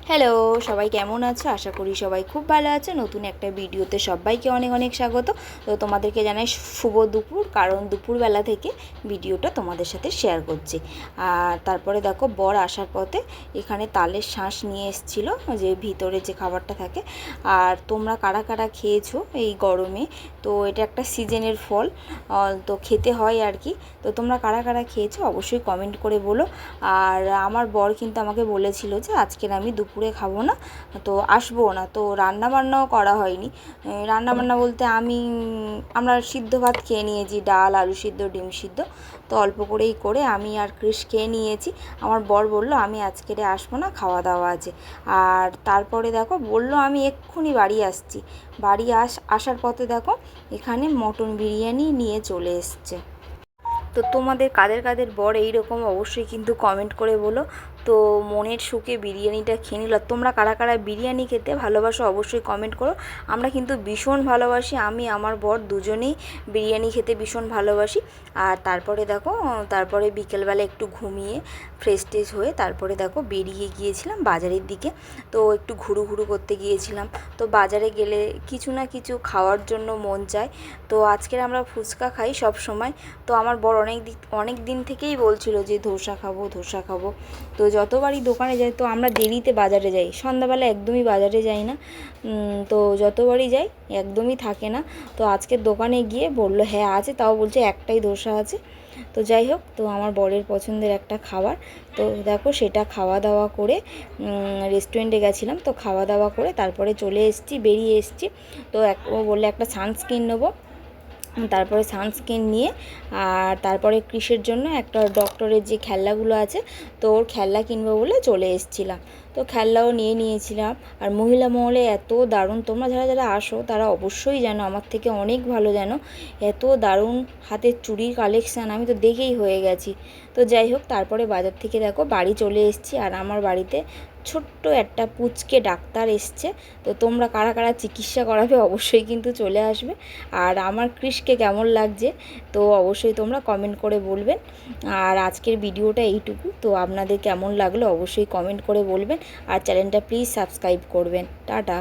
Hello, সবাই কেমন আছো? আশা করি সবাই খুব ভালো আছো। নতুন একটা ভিডিওতে সবাইকে অনেক অনেক স্বাগত। তো তোমাদেরকে জানাই শুভ দুপুর, কারণ দুপুরবেলা থেকে ভিডিওটা তোমাদের সাথে শেয়ার করছি। আর তারপরে দেখো বর আসার পথে এখানে তালের শাঁস নিয়ে এসেছিলো, যে ভিতরে যে খাবারটা থাকে। আর তোমরা কারা কারা খেয়েছো এই গরমে? তো এটা একটা সিজনের ফল, তো খেতে হয় আর কি। তো তোমরা কারা কারা খেয়েছো অবশ্যই কমেন্ট করে বলো। আর আমার বর কিন্তু আমাকে বলেছিল যে আজকের আমি দুপুরে খাবো না, তো আসবো না। তো রান্নাবান্নাও করা হয়নি। রান্নাবান্না বলতে আমরা সিদ্ধ ভাত খেয়ে নিয়েছি, ডাল, আলু সিদ্ধ, ডিম সিদ্ধ। তো অল্প করেই করে আমি আর কৃষ খেয়ে নিয়েছি। আমার বর বলল আমি আজকেরে আসবো না, খাওয়া দাওয়া আছে। আর তারপরে দেখো বললো আমি এক্ষুনি বাড়ি আসছি। বাড়ি আসার পথে দেখো এখানে মটন বিরিয়ানি নিয়ে চলে এসছে। তো তোমাদের কাদের কাদের বর এইরকম অবশ্যই কিন্তু কমেন্ট করে বলো। তো মনের সুখে বিরিয়ানিটা খেয়ে নিল। তোমরা কারা কারা বিরিয়ানি খেতে ভালোবাসো অবশ্যই কমেন্ট করো। আমরা কিন্তু ভীষণ ভালোবাসি, আমি আমার বর দুজনেই বিরিয়ানি খেতে ভীষণ ভালোবাসি। আর তারপরে দেখো তারপরে বিকেলবেলা একটু ঘুমিয়ে ফ্রেশ ট্রেশ হয়ে তারপরে দেখো বেরিয়ে গিয়েছিলাম বাজারের দিকে। তো একটু ঘুরু ঘুরু করতে গিয়েছিলাম। তো বাজারে গেলে কিছু না কিছু খাওয়ার জন্য মন চায়। তো আজকের আমরা ফুচকা খাই সব সময়। তো আমার বর অনেক দিন থেকেই বলছিল যে ধোসা খাবো ধোসা খাবো। তো যতবারই দোকানে যাই, তো আমরা দেরিতে বাজারে যাই, সন্ধ্যাবেলা একদমই বাজারে যাই না। তো যতবারই যাই একদমই থাকে না। তো আজকের দোকানে গিয়ে বলল হ্যাঁ আছে, তাও বলছে একটাই ধোসা আছে। তো যাই হোক, তো আমার বরের পছন্দের একটা খাবার। তো দেখো সেটা খাওয়া দাওয়া করে রেস্টুরেন্টে গেছিলাম। তো খাওয়া দাওয়া করে তারপরে চলে এসেছি, বেরিয়ে এসেছি। তো ও বললে একটা সানস্ক্রিন নেবো। তারপরে সানস্ক্রিন নিয়ে আর তারপরে কৃষের জন্য একটা ডক্টরের যে খেলনাগুলো আছে, তো ওর খেলনা কিনবো বলে চলে এসেছিলাম। তো খেলনাও নিয়ে নিয়েছিলাম। আর মহিলা মহলে এত দারুণ, তোমরা যারা যারা আসো তারা অবশ্যই জানো, আমার থেকে অনেক ভালো জানো, এত দারুণ হাতের চুড়ির কালেকশান, আমি তো দেখেই হয়ে গেছি। তো যাই হোক, তারপরে বাজার থেকে দেখো বাড়ি চলে এসেছি। আর আমার বাড়িতে ছোট্ট একটা পুচকে ডাক্তার এসছে। তো তোমরা কারা কারা চিকিৎসা করাবে অবশ্যই কিন্তু চলে আসবে। আর আমার কৃষকে কেমন লাগছে তো অবশ্যই তোমরা কমেন্ট করে বলবেন। আর আজকের ভিডিওটা এইটুকু। তো আপনাদের কেমন লাগলো অবশ্যই কমেন্ট করে বলবেন। আর চ্যানেলটা প্লিজ সাবস্ক্রাইব করবেন। টাটা।